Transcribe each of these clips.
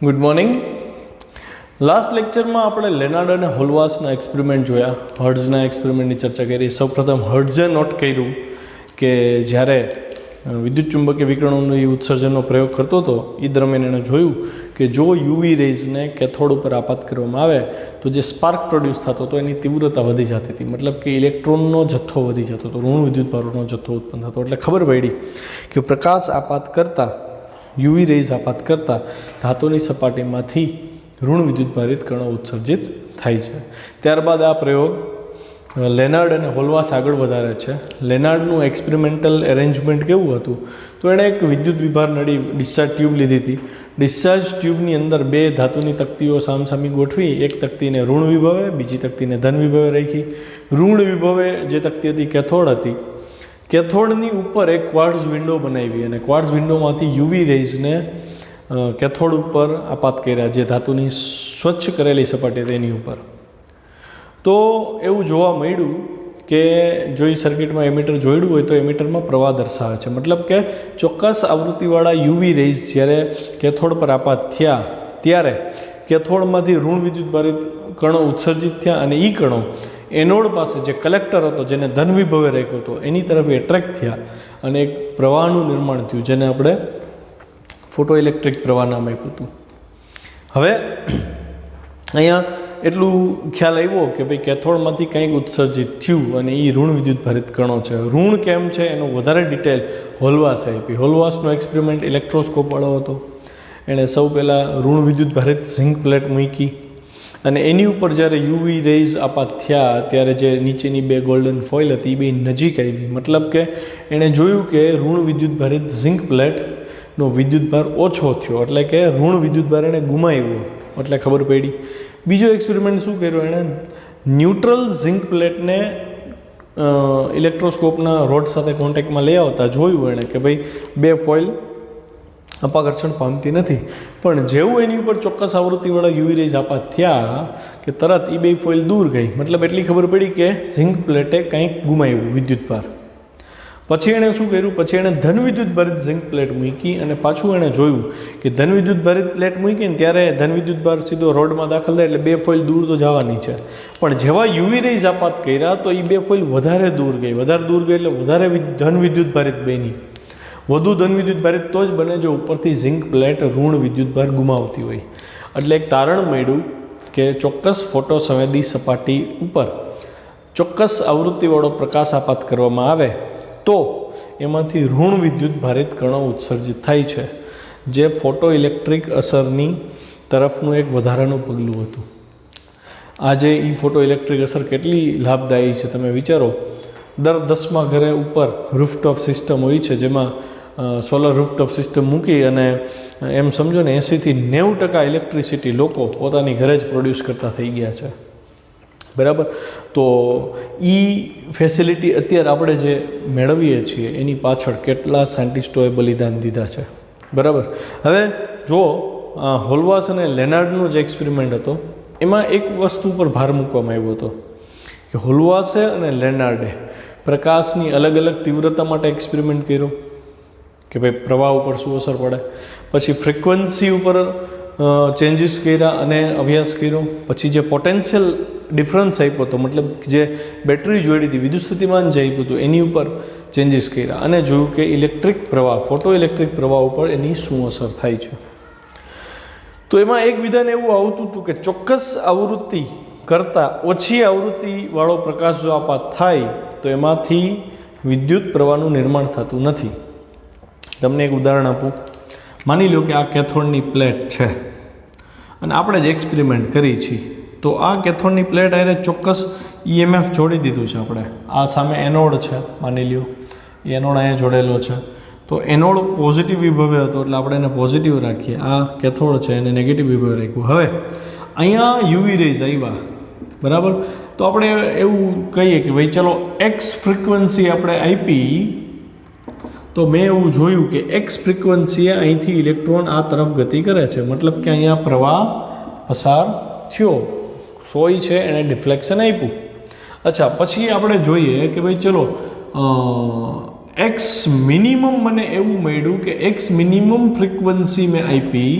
Good morning. Last લેક્ચરમાં આપણે લેનાર્ડ અને હોલવાસના એક્સપેરિમેન્ટ જોયા, હર્ટ્ઝના એક્સપેરિમેન્ટની ચર્ચા કરી. સૌપ્રથમ હર્ટ્ઝે નોટ કર્યું કે જ્યારે વિદ્યુત ચુંબકીય વિકિરણોનું ઉત્સર્જનનો પ્રયોગ કરતો હતો એ દરમિયાન એણે જોયું કે જો યુવી રેઝને કેથોડ ઉપર આપાત કરવામાં આવે તો જે સ્પાર્ક પ્રોડ્યુસ થતો હતો એની તીવ્રતા વધી જતી હતી, મતલબ કે ઇલેક્ટ્રોનનો જથ્થો વધી જતો હતો, ઋણ વિદ્યુતભારોનો જથ્થો ઉત્પન્ન થતો. એટલે ખબર પડી કે પ્રકાશ આપાત કરતાં, યુવી રેઝ આપાત કરતાં ધાતુની સપાટીમાંથી ઋણ વિદ્યુતભારિત કણો ઉત્સર્જિત થાય છે. ત્યારબાદ આ પ્રયોગ લેનાર્ડ અને હોલવાસ આગળ વધારે છે. લેનાર્ડનું એક્સપેરિમેન્ટલ એરેન્જમેન્ટ કેવું હતું? તો એણે એક વિદ્યુત વિભાર નળી ડિસ્ચાર્જ ટ્યુબ લીધી હતી. ડિસ્ચાર્જ ટ્યુબની અંદર બે ધાતુની તકતીઓ સામસામી ગોઠવી, એક તકતીને ઋણ વિભવે, બીજી તકતીને ધન વિભવે રાખી. ઋણ વિભવે જે તકતી હતી કેથોડ હતી, કેથોડની ઉપર એક ક્વાર્ટઝ વિન્ડો બનાવી અને ક્વાર્ટઝ વિન્ડોમાંથી યુવી રેઝને કેથોડ ઉપર આપાત કર્યા, જે ધાતુની સ્વચ્છ કરેલી સપાટી હતી એની ઉપર. તો એવું જોવા મળ્યું કે જો એ સર્કિટમાં એમીટર જોડ્યું હોય તો એમીટરમાં પ્રવાહ દર્શાવે છે, મતલબ કે ચોક્કસ આવૃત્તિવાળા યુવી રેઝ જ્યારે કેથોડ પર આપાત થયા ત્યારે કેથોડમાંથી ઋણ વિદ્યુતભારિત કણો ઉત્સર્જિત થયા અને એ કણો એનોડ પાસે જે કલેક્ટર હતો, જેને ધન વિભવે રાખ્યો હતો, એની તરફ એટ્રેક્ટ થયા અને એક પ્રવાહનું નિર્માણ થયું, જેને આપણે ફોટો ઇલેક્ટ્રિક પ્રવાહ નામ આપ્યું હતું. હવે અહીંયા એટલું ખ્યાલ આવ્યો કે ભાઈ કેથોડમાંથી કંઈક ઉત્સર્જિત થયું અને એ ઋણ વિદ્યુતભારિત કણો છે. ઋણ કેમ છે એનો વધારે ડિટેલ હોલવાસે આપી. હોલવાસનો એક્સપેરિમેન્ટ ઇલેક્ટ્રોસ્કોપવાળો હતો. એણે સૌ પહેલાં ઋણ વિદ્યુતભારિત ઝિંક પ્લેટ મૂકી અને એની ઉપર જ્યારે યુવી રેઝ આપાત થયા ત્યારે જે નીચેની બે ગોલ્ડન ફોઇલ હતી એ બે નજીક આવી, મતલબ કે એણે જોયું કે ઋણ વિદ્યુતભારિત ઝિંક પ્લેટનો વિદ્યુતભાર ઓછો થયો, એટલે કે ઋણ વિદ્યુતભાર એણે ગુમાવ્યો, એટલે ખબર પડી. બીજો એક્સપેરિમેન્ટ શું કર્યો? એણે ન્યુટ્રલ ઝિંક પ્લેટને ઇલેક્ટ્રોસ્કોપના રોડ સાથે કોન્ટેક્ટમાં લઈ આવતા જોયું એણે કે ભાઈ બે ફોઇલ અપાકર્ષણ પામતી નથી, પણ જેવું એની ઉપર ચોક્કસ આવૃત્તિવાળા યુવી રેઝ આપાત થયા કે તરત એ બે ફોઇલ દૂર ગઈ, મતલબ એટલી ખબર પડી કે ઝિંક પ્લેટે કંઈક ગુમાવ્યું વિદ્યુતભાર. પછી એણે શું કર્યું? પછી એણે ધન વિદ્યુતભારિત ઝિંક પ્લેટ મૂકી અને પાછું એણે જોયું કે ધન વિદ્યુતભારિત પ્લેટ મૂકીને ત્યારે ધન વિદ્યુતભાર સીધો રોડમાં દાખલ થાય એટલે બે ફોઇલ દૂર તો જવાની છે, પણ જેવા યુવી રેઝ આપાત કર્યા તો એ બે ફોઇલ વધારે દૂર ગઈ એટલે વધારે ધન વિદ્યુતભારિત બની. વધુ ધન વિદ્યુતભારિત તો જ બને જો ઉપરથી ઝિંક પ્લેટ ઋણ વિદ્યુતભાર ગુમાવતી હોય. એટલે એક તારણ મળ્યું કે ચોક્કસ ફોટો સંવેદી સપાટી ઉપર ચોક્કસ આવૃત્તિવાળો પ્રકાશ આપાત કરવામાં આવે તો એમાંથી ઋણ વિદ્યુતભારિત કણો ઉત્સર્જિત થાય છે, જે ફોટો ઇલેક્ટ્રિક અસરની તરફનું એક વધારાનું પગલું હતું. આજે એ ફોટો ઇલેક્ટ્રિક અસર કેટલી લાભદાયી છે તમે વિચારો. દર 10મા ઘરે ઉપર રૂફટોપ સિસ્ટમ હોય છે, જેમાં સોલર રૂફટોપ સિસ્ટમ મૂકી અને એમ સમજો ને 80થી 90% ઇલેક્ટ્રિસિટી લોકો પોતાની ઘરે જ પ્રોડ્યુસ કરતા થઈ ગયા છે, બરાબર. તો એ ફેસિલિટી અત્યારે આપણે જે મેળવીએ છીએ એની પાછળ કેટલા સાયન્ટિસ્ટોએ બલિદાન દીધા છે, બરાબર. હવે જો હોલવાસ અને લેનાર્ડનો જે એક્સપેરિમેન્ટ હતો એમાં એક વસ્તુ પર ભાર મૂકવામાં આવ્યો હતો કે હોલવાસે અને લેનાર્ડે પ્રકાશની અલગ અલગ તીવ્રતા માટે એક્સપેરિમેન્ટ કર્યો કે ભાઈ પ્રવાહ ઉપર શું અસર પડે, પછી ફ્રિકવન્સી ઉપર ચેન્જીસ કર્યા અને અભ્યાસ કર્યો, પછી જે પોટેન્શિયલ ડિફરન્સ આપ્યો હતો, મતલબ જે બેટરી જોડી હતી, વિદ્યુત સ્થિતિમાન જે આપ્યું હતું એની ઉપર ચેન્જીસ કર્યા અને જોયું કે ઇલેક્ટ્રિક પ્રવાહ, ફોટો ઇલેક્ટ્રિક પ્રવાહ ઉપર એની શું અસર થાય છે. તો એમાં એક વિધાન એવું આવતું હતું કે ચોક્કસ આવૃત્તિ કરતાં ઓછી આવૃત્તિવાળો પ્રકાશ જો આપાત થાય તો એમાંથી વિદ્યુત પ્રવાહનું નિર્માણ થતું નથી. તમને એક ઉદાહરણ આપું. માની લો કે આ કેથોડની પ્લેટ છે અને આપણે જ એક્સપેરિમેન્ટ કરી છીએ, તો આ કેથોડની પ્લેટ આને ચોક્કસ EMF જોડી દીધું છે આપણે. આ સામે એનોડ છે, માની લ્યો એનોડ અહીંયા જોડેલો છે, તો એનોડ પોઝિટિવ વિભવે હતો એટલે આપણે એને પોઝિટિવ રાખીએ. આ કેથોડ છે એને નેગેટિવ વિભવે રાખ્યું. હવે અહીંયા યુવી રેઝ આવ્યા, બરાબર. તો આપણે એવું કહીએ કે ભાઈ ચલો એક્સ ફ્રિકવન્સી આપણે આપી, તો મેં એવું જોયું કે એક્સ ફ્રિકવન્સીએ અહીંથી ઇલેક્ટ્રોન આ તરફ ગતિ કરે છે, મતલબ કે અહીંયા પ્રવાહ પસાર થયો, સોય છે એણે ડિફ્લેક્શન આપ્યું. અચ્છા, પછી આપણે જોઈએ કે ભાઈ ચલો એક્સ મિનિમમ મને એવું મળ્યું કે એક્સ મિનિમમ ફ્રિકવન્સી મેં આપી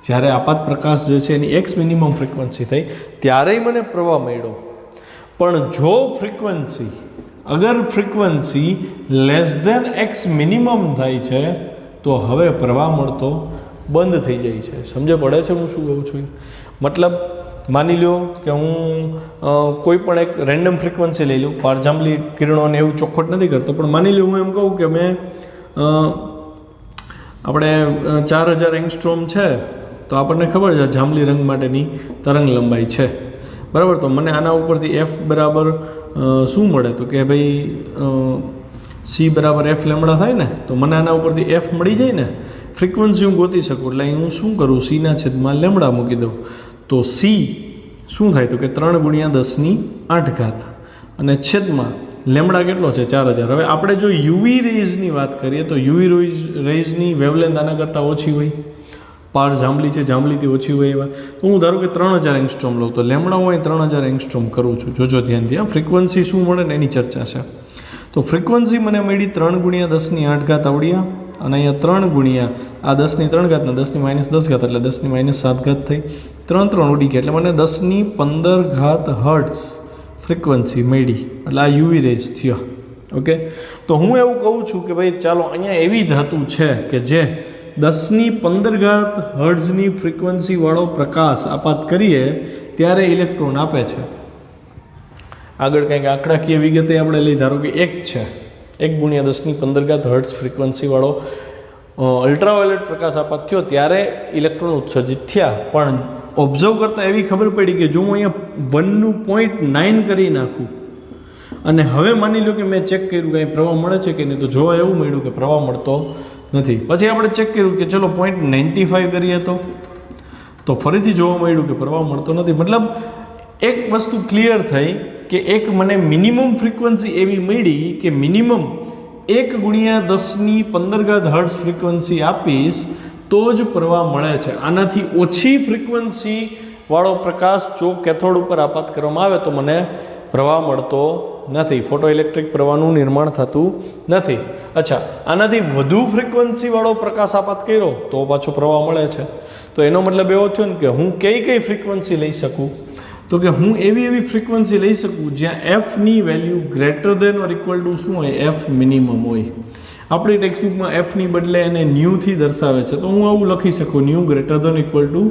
જ્યારે આપાત પ્રકાશ જે છે એની એક્સ મિનિમમ ફ્રિકવન્સી થઈ ત્યારેય મને પ્રવાહ મળ્યો. પણ જો ફ્રિકવન્સી અગર frequency less than X minimum થાય છે તો હવે પ્રવાહ મળતો બંધ થઈ જાય છે. સમજ પડે છે હું શું કહું છું? મતલબ માની લો કે હું કોઈ પણ એક રેન્ડમ ફ્રિકવન્સી લઈ લઉં, પારજાંબલી કિરણોને એવું ચોખ્ખટ નથી કરતો, પણ માની લો હું એમ કહું કે મેં આપણે 4000 એંગસ્ટ્રોમ છે તો આપણને ખબર છે જાંબલી રંગ માટેની તરંગ લંબાઈ છે, બરાબર. તો મને આના ઉપરથી એફ બરાબર શું મળે? તો કે ભાઈ સી બરાબર એફ લેમડા થાય ને, તો મને આના ઉપરથી એફ મળી જાય ને. ફ્રિકવન્સી હું ગોતી શકું એટલે હું શું કરું? સીના છેદમાં લેમડા મૂકી દઉં. તો સી શું થાય? તો કે 3 × 10⁸ અને છેદમાં લેમડા કેટલો છે? 4000. હવે આપણે જો યુવી રેઝની વાત કરીએ તો યુવી રેઝની વેવલેન્થ આના કરતાં ઓછી હોય, પાર જાંબલી છે જાંબલીથી ઓછી હોય એવા. તો હું ધારો કે 3000 એંગસ્ટ્રોમ લઉં તો લેમડા હું 3000 એંગસ્ટ્રોમ કરું છું. જોજો ધ્યાનથી. ફ્રિકવન્સી શું મળે ને એની ચર્ચા છે. તો ફ્રિકવન્સી મને મળી 3 × 10⁸ આવડ્યા, અને અહીંયા 3 ગુણ્યા આ 10⁻³ ને 10⁻10 એટલે 10⁻7 થઈ. 3 ઉડી ગયા એટલે મને 10⁻15 હર્ટ્ઝ ફ્રિકવન્સી મળી. એટલે આ યુવી રેઝ થયો. ઓકે. તો હું એવું કહું છું કે ભાઈ ચાલો અહીંયા એવી ધાતુ છે કે જે 10⁻15 હર્ટ્ઝની ફ્રિકવન્સીવાળો પ્રકાશ આપાત કરીએ ત્યારે ઇલેક્ટ્રોન આપે છે. આગળ કંઈક આંકડાકીય વિગતે આપણે લઈ, ધારો કે 1 છે, 1 × 10⁻15 હર્ટ્ઝ ફ્રિકવન્સીવાળો અલ્ટ્રાવાયોલેટ પ્રકાશ આપાત થયો ત્યારે ઇલેક્ટ્રોન ઉત્સર્જિત થયા. પણ ઓબ્ઝર્વ કરતાં એવી ખબર પડી કે જો હું અહીંયા 1.9 કરી નાખું અને હવે માની લો કે મેં ચેક કર્યું કે પ્રવાહ મળે છે કે નહીં, તો જોવા એવું મળ્યું કે પ્રવાહ મળતો નથી. પછી આપણે ચેક કર્યું કે ચલો 0.95 કરીએ તો ફરીથી જોવા મળ્યું કે પ્રવાહ મળતો નથી. મતલબ એક વસ્તુ ક્લિયર થઈ કે એક મને મિનિમમ ફ્રિકવન્સી એવી મળી કે મિનિમમ 1 × 10⁻15 હર્ટ્ઝ ફ્રિકવન્સી આપીશ તો જ પ્રવાહ મળે છે. આનાથી ઓછી ફ્રિકવન્સી વાળો પ્રકાશ જો કેથોડ ઉપર આપાત કરવામાં આવે તો મને પ્રવાહ મળતો નથી, ફોટો ઇલેક્ટ્રિક પ્રવાહનું નિર્માણ થતું નથી. અચ્છા, આનાથી વધુ ફ્રિકવન્સીવાળો પ્રકાશ આપાત કર્યો તો પાછો પ્રવાહ મળે છે. તો એનો મતલબ એવો થયો ને કે હું કઈ ફ્રિકવન્સી લઈ શકું? તો કે હું એવી ફ્રિકવન્સી લઈ શકું જ્યાં એફની value greater than or equal to શું હોય? એફ મિનિમમ હોય. આપણી ટેક્સ્ટબુકમાં એફની બદલે એને ન્યૂથી દર્શાવે છે, તો હું આવું લખી શકું new greater than equal to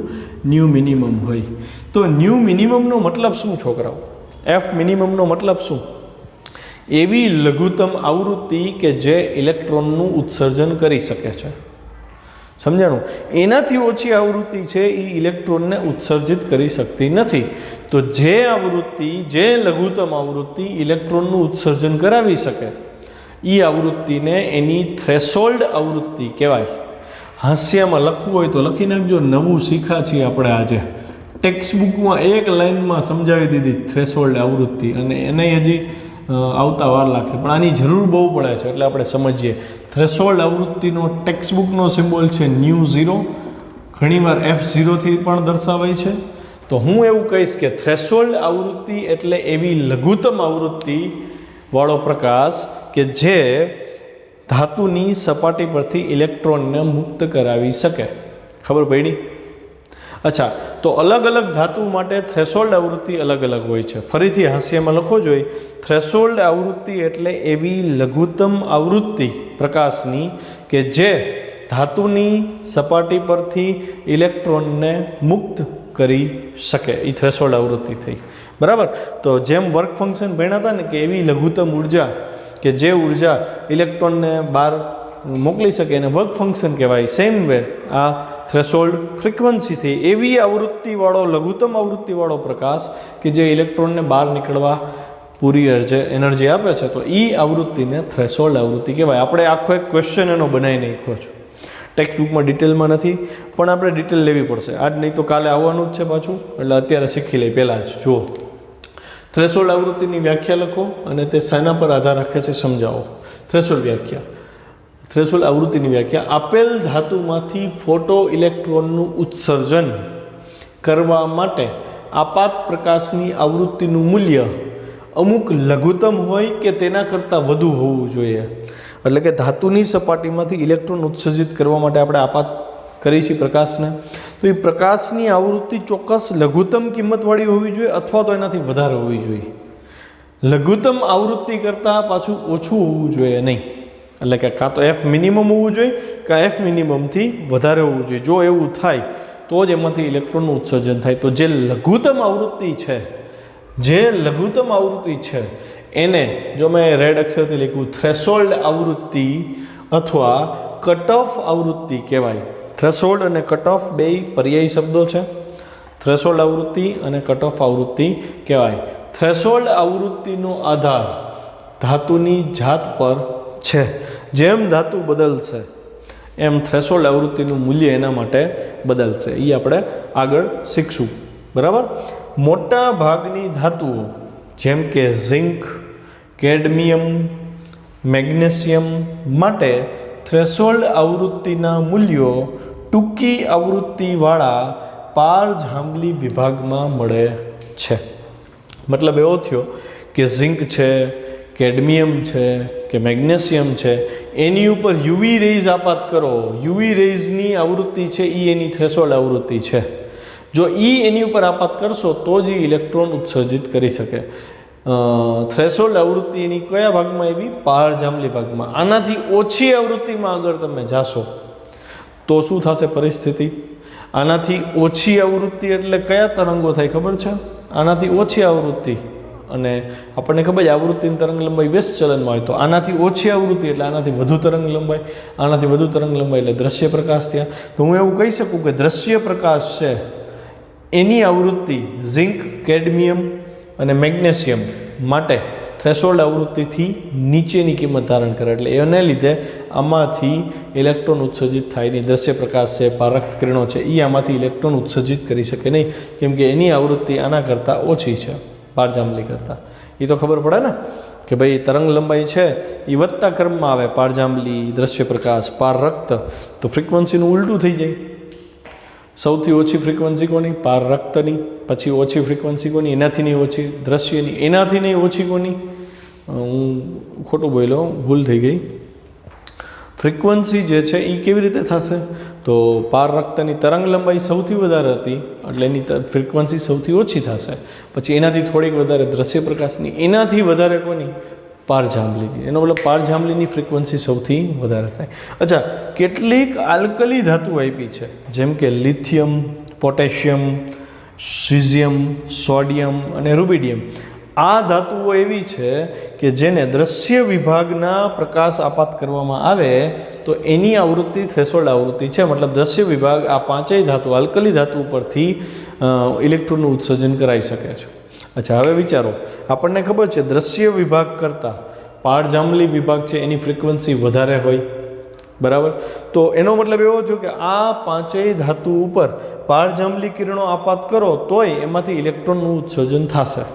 new minimum હોય. તો ન્યૂ મિનિમમનો મતલબ શું છોકરાઓ? એફ મિનિમમનો મતલબ શું? એવી લઘુત્તમ આવૃત્તિ કે જે ઇલેક્ટ્રોનનું ઉત્સર્જન કરી શકે છે. સમજાણું? એનાથી ઓછી આવૃત્તિ છે એ ઇલેક્ટ્રોનને ઉત્સર્જિત કરી શકતી નથી. તો જે આવૃત્તિ, જે લઘુત્તમ આવૃત્તિ ઇલેક્ટ્રોનનું ઉત્સર્જન કરાવી શકે એ આવૃત્તિને એની થ્રેશોલ્ડ આવૃત્તિ કહેવાય. હાસ્યામાં લખવું હોય તો લખી નાખજો. નવું શીખા છીએ આપણે આજે. ટેક્સ્ટબુકમાં એક લાઇનમાં સમજાવી દીધી થ્રેશોલ્ડ આવૃત્તિ, અને એને હજી આવતા વાર લાગશે, પણ આની જરૂર બહુ પડે છે એટલે આપણે સમજીએ. થ્રેશોલ્ડ આવૃત્તિનો ટેક્સ્ટબુકનો સિમ્બોલ છે μ0, ઘણીવાર F0થી પણ દર્શાવાય છે. તો હું એવું કહીશ કે થ્રેશોલ્ડ આવૃત્તિ એટલે એવી લઘુત્તમ આવૃત્તિ વાળો પ્રકાશ કે જે ધાતુની સપાટી પરથી ઇલેક્ટ્રોનને મુક્ત કરાવી શકે. ખબર પડી? અચ્છા, તો અલગ અલગ ધાતુ માટે થ્રેશોલ્ડ આવૃત્તિ અલગ અલગ હોય છે. ફરીથી હાસ્યમાં લખો જોઈએ. થ્રેશોલ્ડ આવૃત્તિ એટલે એવી લઘુત્તમ આવૃત્તિ પ્રકાશની કે જે ધાતુની સપાટી પરથી ઇલેક્ટ્રોનને મુક્ત કરી શકે. એ થ્રેશોલ્ડ આવૃત્તિ થઈ. બરાબર? તો જેમ વર્ક ફંક્શન ભણ્યા હતા ને કે એવી લઘુત્તમ ઉર્જા કે જે ઉર્જા ઇલેક્ટ્રોનને બહાર મોકલી શકે એને વર્ક ફંક્શન કહેવાય. સેમ વે આ થ્રેશોલ્ડ ફ્રિકવન્સીથી એવી આવૃત્તિવાળો, લઘુત્તમ આવૃત્તિવાળો પ્રકાશ કે જે ઇલેક્ટ્રોનને બહાર નીકળવા પૂરી એનર્જી આપે છે, તો એ આવૃત્તિને થ્રેશોલ્ડ આવૃત્તિ કહેવાય. આપણે આખો એક ક્વેશ્ચન એનો બનાવી નાખ્યો છે. ટેક્સ્ટબુકમાં ડિટેલમાં નથી, પણ આપણે ડિટેલ લેવી પડશે. આજ નહીં તો કાલે આવવાનું જ છે પાછું, એટલે અત્યારે શીખી લઈ. પહેલાં જ જુઓ, થ્રેશોલ્ડ આવૃત્તિની વ્યાખ્યા લખો અને તે શાના પર આધાર રાખે છે સમજાવો. થ્રેશોલ્ડ વ્યાખ્યા, થ્રેશોલ્ડ આવૃત્તિની વ્યાખ્યા: આપેલ ધાતુમાંથી ફોટો ઇલેક્ટ્રોનનું ઉત્સર્જન કરવા માટે આપાત પ્રકાશની આવૃત્તિનું મૂલ્ય અમુક લઘુત્તમ હોય કે તેના કરતાં વધુ હોવું જોઈએ. એટલે કે ધાતુની સપાટીમાંથી ઇલેક્ટ્રોન ઉત્સર્જિત કરવા માટે આપણે આપાત કરી છીએ પ્રકાશને, તો એ પ્રકાશની આવૃત્તિ ચોક્કસ લઘુત્તમ કિંમતવાળી હોવી જોઈએ અથવા તો એનાથી વધારે હોવી જોઈએ. લઘુત્તમ આવૃત્તિ કરતાં પાછું ઓછું હોવું જોઈએ નહીં. એટલે કે કાં તો એફ મિનિમમ હોવું જોઈએ કાં એફ મિનિમમથી વધારે હોવું જોઈએ. જો એવું થાય તો જ એમાંથી ઇલેક્ટ્રોનનું ઉત્સર્જન થાય. તો જે લઘુત્તમ આવૃત્તિ છે એને જો મેં રેડ અક્ષરથી લખ્યું થ્રેશોલ્ડ આવૃત્તિ અથવા કટ ઓફ આવૃત્તિ કહેવાય. થ્રેશોલ્ડ અને કટ ઓફ બે પર્યાયી શબ્દો છે. થ્રેશોલ્ડ આવૃત્તિ અને કટ ઓફ આવૃત્તિ કહેવાય. થ્રેશોલ્ડ આવૃત્તિનો આધાર ધાતુની જાત પર છે. જેમ ધાતુ બદલશે એમ થ્રેશોલ્ડ આવૃત્તિનું મૂલ્ય એના માટે બદલશે. એ આપણે આગળ શીખશું. બરાબર. મોટા ભાગની ધાતુઓ જેમ કે ઝિંક, કેડમિયમ, મેગ્નેશિયમ માટે થ્રેશોલ્ડ આવૃત્તિના મૂલ્યો ટૂંકી આવૃત્તિવાળા પારજાંબલી વિભાગમાં મળે છે. મતલબ એવો થયો કે ઝિંક છે, કેડમિયમ છે કે મેગ્નેશિયમ છે, એની ઉપર યુવી રેઝ આપાત કરો. યુવી રેઝની આવૃત્તિ છે એ એની થ્રેશોલ્ડ આવૃત્તિ છે. જો એની ઉપર આપાત કરશો તો જ ઇલેક્ટ્રોન ઉત્સર્જિત કરી શકે. થ્રેશોલ્ડ આવૃત્તિ એની કયા ભાગમાં એવી? પારજાંબલી ભાગમાં. આનાથી ઓછી આવૃત્તિમાં અગર તમે જાશો તો શું થશે પરિસ્થિતિ? આનાથી ઓછી આવૃત્તિ એટલે કયા તરંગો થાય ખબર છે? આનાથી ઓછી આવૃત્તિ અને આપણને ખબર છે આવૃત્તિની તરંગ લંબાઈ વ્યસ્ત ચલનમાં હોય. તો આનાથી ઓછી આવૃત્તિ એટલે આનાથી વધુ તરંગ લંબાઈ, આનાથી વધુ તરંગ લંબાઈ એટલે દ્રશ્ય પ્રકાશ થયા. તો હું એવું કહી શકું કે દ્રશ્ય પ્રકાશ છે એની આવૃત્તિ ઝિંક, કેડમિયમ અને મેગ્નેશિયમ માટે થ્રેશોલ્ડ આવૃત્તિથી નીચેની કિંમત ધારણ કરે. એટલે એને લીધે આમાંથી ઇલેક્ટ્રોન ઉત્સર્જિત થાય નહીં. દ્રશ્ય પ્રકાશ છે, પારક કિરણો છે, એ આમાંથી ઇલેક્ટ્રોન ઉત્સર્જિત કરી શકે નહીં, કેમ કે એની આવૃત્તિ આના કરતાં ઓછી છે પારજાંબલી કરતાં. એ તો ખબર પડે ને કે ભાઈ તરંગ લંબાઈ છે એ વધતા ક્રમમાં આવે. પારજાંબલી, દ્રશ્ય પ્રકાશ, પારરક્ત, તો ફ્રિકવન્સીનું ઉલટું થઈ જાય. સૌથી ઓછી ફ્રિકવન્સી કોની? પારરક્તની. પછી ઓછી ફ્રિકવન્સી કોની? એનાથી નહીં ઓછી દ્રશ્યની. એનાથી નહીં ઓછી કોની? હું ખોટું બોલ્યો, ભૂલ થઈ ગઈ. ફ્રિકવન્સી જે છે એ કેવી રીતે થશે? તો પારરક્તની તરંગ લંબાઈ સૌથી વધારે હતી એટલે એની ફ્રિકવન્સી સૌથી ઓછી થશે. પછી એનાથી થોડીક વધારે દ્રશ્ય પ્રકાશની, એનાથી વધારે કોની? પારજાંબલીની. એનો મતલબ પારજાંબલીની ફ્રિકવન્સી સૌથી વધારે થાય. અચ્છા, કેટલીક આલ્કલી ધાતુ આપી છે જેમ કે લિથિયમ, પોટેશિયમ, સીઝિયમ, સોડિયમ અને રૂબિડિયમ. આ ધાતુઓ એવી છે કે જેને દ્રશ્ય વિભાગના પ્રકાશ આપાત કરવામાં આવે તો એની આવૃત્તિ થ્રેશોલ્ડ આવૃત્તિ છે. મતલબ દ્રશ્ય વિભાગ આ પાંચેય ધાતુ, આલ્કલી ધાતુ ઉપરથી ઇલેક્ટ્રોનનું ઉત્સર્જન કરાવી શકે છે. અચ્છા, હવે વિચારો, આપણને ખબર છે દ્રશ્ય વિભાગ કરતાં પારજાંબલી વિભાગ છે એની ફ્રિકવન્સી વધારે હોય. બરાબર. તો એનો મતલબ એવો થયો કે આ પાંચેય ધાતુ ઉપર પારજાંબલી કિરણો આપાત કરો તોય એમાંથી ઇલેક્ટ્રોનનું ઉત્સર્જન થશે.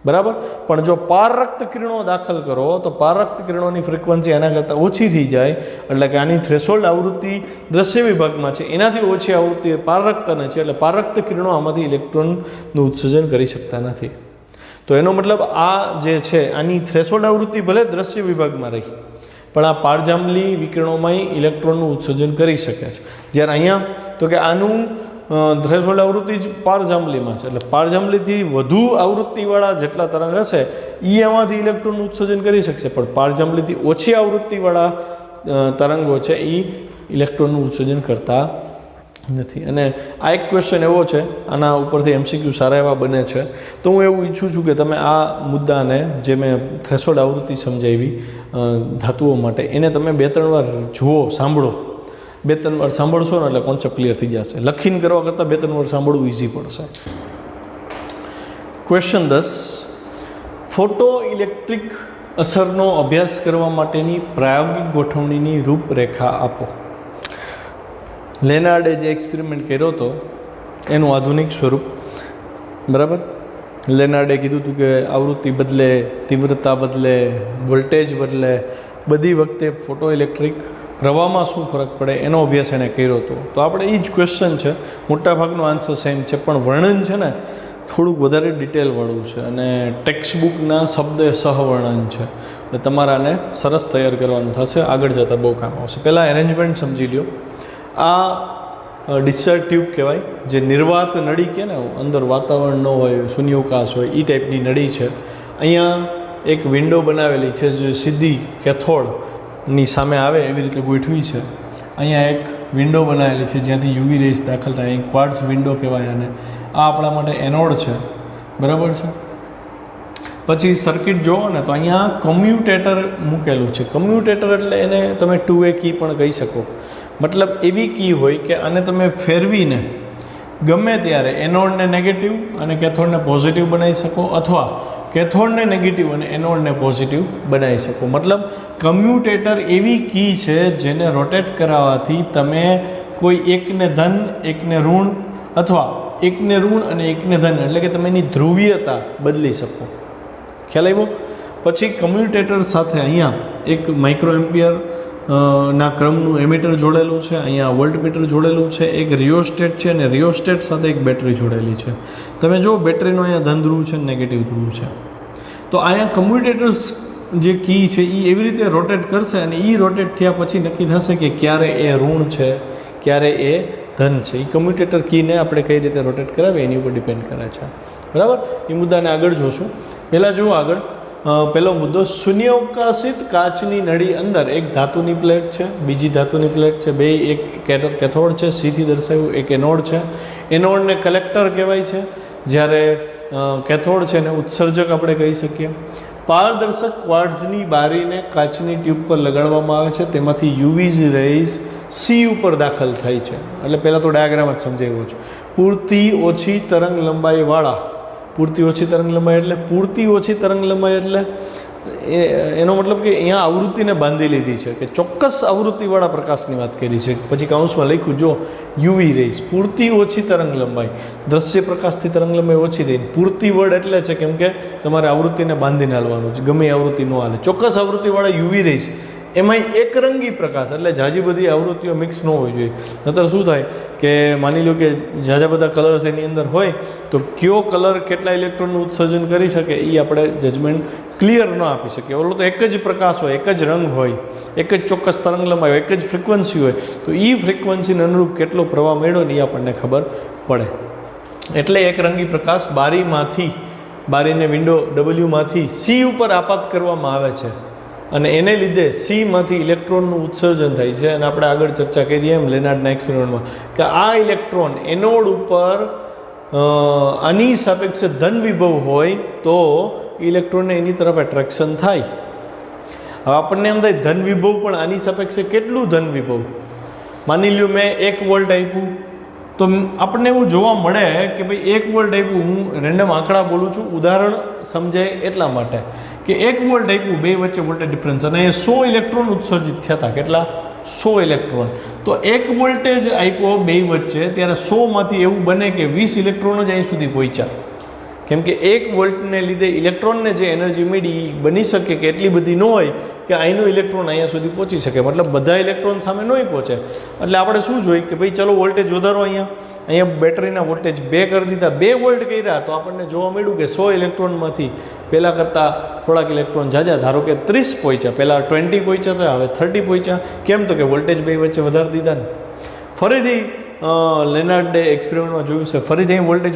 બરાબર. પણ જો પારરક્ત કિરણો દાખલ કરો તો પારરક્ત કિરણોની ફ્રિકવન્સી એના કરતાં ઓછી થઈ જાય. એટલે કે આની થ્રેશોલ્ડ આવૃત્તિ દ્રશ્ય વિભાગમાં છે, એનાથી ઓછી આવૃત્તિ પારરક્તને છે. એટલે પારરક્ત કિરણો આમાંથી ઇલેક્ટ્રોનનું ઉત્સર્જન કરી શકતા નથી. તો એનો મતલબ આ જે છે આની થ્રેશોલ્ડ આવૃત્તિ ભલે દ્રશ્ય વિભાગમાં રહી પણ આ પારજાંબલી વિકિરણોમાં ઇલેક્ટ્રોનનું ઉત્સર્જન કરી શકે છે. જ્યારે અહીંયા તો કે આનું થ્રેશોલ્ડ આવૃત્તિ જ પારજાંબલીમાં છે. એટલે પારજાંબલીથી વધુ આવૃત્તિવાળા જેટલા તરંગ હશે એ આમાંથી ઇલેક્ટ્રોનનું ઉત્સર્જન કરી શકશે, પણ પારજાંબલીથી ઓછી આવૃત્તિવાળા તરંગો છે એ ઇલેક્ટ્રોનનું ઉત્સર્જન કરતા નથી. અને આ એક ક્વેશ્ચન એવો છે, આના ઉપરથી એમસીક્યુ સારા એવા બને છે. તો હું એવું ઈચ્છું છું કે તમે આ મુદ્દાને જે મેં થ્રેશોલ્ડ આવૃત્તિ સમજાવી ધાતુઓ માટે એને તમે 2-3 વાર જુઓ, સાંભળો. 2-3 વાર સાંભળશો ને એટલે કોન્સેપ્ટ ક્લિયર થઈ જશે. લખીને કરવા કરતાં 2-3 વાર સાંભળવું ઇઝી પડશે. ક્વેશ્ચન 10, ફોટો ઇલેક્ટ્રિક અસરનો અભ્યાસ કરવા માટેની પ્રાયોગિક ગોઠવણીની રૂપરેખા આપો. લેનાર્ડે જે એક્સપેરિમેન્ટ કર્યો હતો એનું આધુનિક સ્વરૂપ. બરાબર. લેનાર્ડે કીધું હતું કે આવૃત્તિ બદલે, તીવ્રતા બદલે, વોલ્ટેજ બદલે, બધી વખતે ફોટો ઇલેક્ટ્રિક પ્રવાહમાં શું ફરક પડે એનો અભ્યાસ એણે કર્યો હતો. તો આપણે એ જ ક્વેશ્ચન છે, મોટાભાગનો આન્સર સેમ છે, પણ વર્ણન છે ને થોડુંક વધારે ડિટેલવાળું છે અને ટેક્સ્ટબુકના શબ્દ સહવર્ણન છે. એટલે તમારાને સરસ તૈયાર કરવાનું થશે, આગળ જતાં બહુ કામ આવશે. પહેલાં એરેન્જમેન્ટ સમજી લો. આ ડિસ્ચાર્જ ટ્યુબ કહેવાય, જે નિર્વાત નળી કે ને અંદર વાતાવરણ ન હોય, શૂન્યાવકાશ હોય, એ ટાઈપની નળી છે. અહીંયા એક વિન્ડો બનાવેલી છે જે સીધી કેથોડની સામે આવે એવી રીતે ગોઠવી છે. અહીંયા એક વિન્ડો બનાવેલી છે જ્યાંથી યુવી રેઝ દાખલ થાય, અહીં ક્વાર્ટ્ઝ વિન્ડો કહેવાય. અને આ આપણા માટે એનોડ છે, બરાબર છે. પછી સર્કિટ જુઓ ને તો અહીંયા કમ્યુટેટર મૂકેલું છે. કમ્યુટેટર એટલે એને તમે 2A કી પણ કહી શકો. મતલબ એવી કી હોય કે આને તમે ફેરવીને ગમે ત્યારે એનોડને નેગેટિવ અને કેથોડને પોઝિટિવ બનાવી શકો, અથવા કેથોડને નેગેટિવ અને એનોડને પોઝિટિવ બનાવી શકો. મતલબ કમ્યુટેટર એવી કી છે જેને રોટેટ કરાવવાથી તમે કોઈ એકને ધન એકને ઋણ, અથવા એકને ઋણ અને એકને ધન, એટલે કે તમે એની ધ્રુવીયતા બદલી શકો. ખ્યાલ આવ્યો? પછી કમ્યુટેટર સાથે અહીંયા એક માઇક્રો એમ્પિયર ના ક્રમનું એમીટર જોડેલું છે, અહીંયા વોલ્ટમીટર જોડેલું છે, એક રિયોસ્ટેટ છે અને રિયોસ્ટેટ સાથે એક બેટરી જોડેલી છે. તમે જો બેટરીનો અહીંયા ધન ધ્રુવ છે, નેગેટિવ ધ્રુવ છે. તો અહીંયા કમ્યુટેટર્સ જે કી છે એ એવી રીતે રોટેટ કરશે અને એ રોટેટ થયા પછી નક્કી થશે કે ક્યારે એ ઋણ છે, ક્યારે એ ધન છે. એ કમ્યુટેટર કીને આપણે કઈ રીતે રોટેટ કરાવીએ એની ઉપર ડિપેન્ડ કરે છે, બરાબર. એ મુદ્દાને આગળ જોશું. પહેલાં જુઓ આગળ, પહેલો મુદ્દો, શૂન્યાવકાશિત કાચની નળી અંદર એક ધાતુની પ્લેટ છે, બીજી ધાતુની પ્લેટ છે, બે એક કેથોડ છે, સીથી દર્શાવ્યું, એક એનોડ છે. એનોડને કલેક્ટર કહેવાય છે, જ્યારે કેથોડ છે એને ઉત્સર્જક આપણે કહી શકીએ. પારદર્શક ક્વાર્ટ્ઝની બારીને કાચની ટ્યુબ પર લગાડવામાં આવે છે, તેમાંથી યુવી રેઝ સી ઉપર દાખલ થાય છે. એટલે પહેલાં તો ડાયાગ્રામ જ સમજાવ્યો છે. પૂરતી ઓછી તરંગ લંબાઈવાળા, પૂરતી ઓછી તરંગ લંબાઈ એટલે પૂરતી ઓછી તરંગ લંબાઈ એટલે એનો મતલબ કે અહીંયા આવૃત્તિને બાંધી લીધી છે, કે ચોક્કસ આવૃત્તિવાળા પ્રકાશની વાત કરી છે. પછી કાઉન્સમાં લખ્યું જો યુવી રેઝ, પૂરતી ઓછી તરંગ લંબાઈ, દ્રશ્ય પ્રકાશથી તરંગ લંબાઈ ઓછી થઈ. પૂરતી વર્ડ એટલે છે કેમ કે તમારે આવૃત્તિને બાંધીને હાલવાનું છે, ગમે આવૃત્તિ ન હાલે. ચોક્કસ આવૃત્તિવાળા યુવી રેઝ, એમાંય એકરંગી પ્રકાશ, એટલે ઝાઝી બધી આવૃત્તિઓ મિક્સ ન હોવી જોઈએ. નહીતર શું થાય કે માની લો કે ઝાઝા બધા કલર્સ એની અંદર હોય તો કયો કલર કેટલા ઇલેક્ટ્રોનનું ઉત્સર્જન કરી શકે એ આપણે જજમેન્ટ ક્લિયર ન આપી શકીએ. ઓલો તો એક જ પ્રકાશ હોય, એક જ રંગ હોય, એક જ ચોક્કસ તરંગ લંબાઈ હોય, એક જ ફ્રિકવન્સી હોય, તો એ ફ્રિકવન્સીને અનુરૂપ કેટલો પ્રવાહ મળ્યો ને એ આપણને ખબર પડે. એટલે એકરંગી પ્રકાશ બારીને વિન્ડો ડબલ્યુમાંથી સી ઉપર આપાત કરવામાં આવે છે અને એને લીધે સીમાંથી ઇલેક્ટ્રોનનું ઉત્સર્જન થાય છે. અને આપણે આગળ ચર્ચા કરીએ એમ લેનાર્ડના એક્સપેરિમેન્ટમાં કે આ ઇલેક્ટ્રોન એનોડ ઉપર આની સાપેક્ષે ધન વિભવ હોય તો ઇલેક્ટ્રોનને એની તરફ એટ્રેક્શન થાય. હવે આપણને એમ થાય ધન વિભવ, પણ આની સાપેક્ષે કેટલું ધન વિભવ? માની લ્યો મેં 1 વોલ્ટ આપ્યું તો આપણને એવું જોવા મળે કે ભાઈ 1 વોલ્ટ આપ્યું, હું રેન્ડમ આંકડા બોલું છું, ઉદાહરણ સમજાય એટલા માટે કે 1 વોલ્ટ આપ્યું, બે વચ્ચે વોલ્ટેજ ડિફરન્સ, અને એ 100 ઇલેક્ટ્રોન ઉત્સર્જિત થયા હતા. કેટલા? 100 ઇલેક્ટ્રોન. તો 1 વોલ્ટેજ આપ્યો બે વચ્ચે, ત્યારે 100માંથી એવું બને કે 20 ઇલેક્ટ્રોન જ અહીં સુધી પહોંચ્યા. કેમ કે 1 વોલ્ટને લીધે ઇલેક્ટ્રોનને જે એનર્જી મળી બની શકે કે એટલી બધી ન હોય કે અહીંનો ઇલેક્ટ્રોન અહીંયા સુધી પહોંચી શકે. મતલબ બધા ઇલેક્ટ્રોન સામે નહીં પહોંચે. એટલે આપણે શું જોઈએ કે ભાઈ ચલો વોલ્ટેજ વધારો, અહીંયા બેટરીના વોલ્ટેજ 2 કરી દીધા, 2 વોલ્ટ કર્યા, તો આપણને જોવા મળ્યું કે 100 ઇલેક્ટ્રોનમાંથી પહેલાં કરતાં થોડાક ઇલેક્ટ્રોન જાજા, ધારો કે 30 પહોંચ્યા, પહેલાં 20 પહોંચ્યા હતા, હવે 30 પહોંચ્યા. કેમ? તો કે વોલ્ટેજ બે વચ્ચે વધારી દીધા ને. ફરીથી લેનાર્ડે એક્સપેરિમેન્ટમાં જોયું છે, ફરીથી અહીં વોલ્ટેજ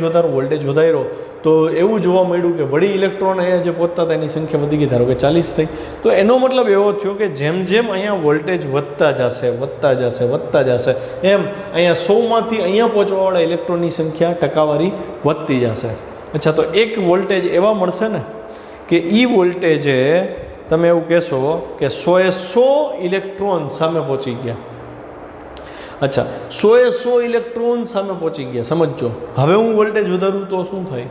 વધાર્યો તો એવું જોવા મળ્યું કે વળી ઇલેક્ટ્રોન અહીંયા જે પહોંચતા હતા એની સંખ્યા વધી ગઈ, ધારો કે 40 થઈ. તો એનો મતલબ એવો થયો કે જેમ જેમ અહીંયા વોલ્ટેજ વધતા જશે એમ અહીંયા 100માંથી અહીંયા પહોંચવાવાળા ઇલેક્ટ્રોનની સંખ્યા ટકાવારી વધતી જશે. અચ્છા, તો એક વોલ્ટેજ એવા મળશે ને કે એ વોલ્ટેજે તમે એવું કહેશો કે 100 ઇલેક્ટ્રોન સામે પહોંચી ગયા. અચ્છા, 100 ઇલેક્ટ્રોન સામે પહોંચી ગયા. સમજો, હવે હું વોલ્ટેજ વધારું તો શું થાય?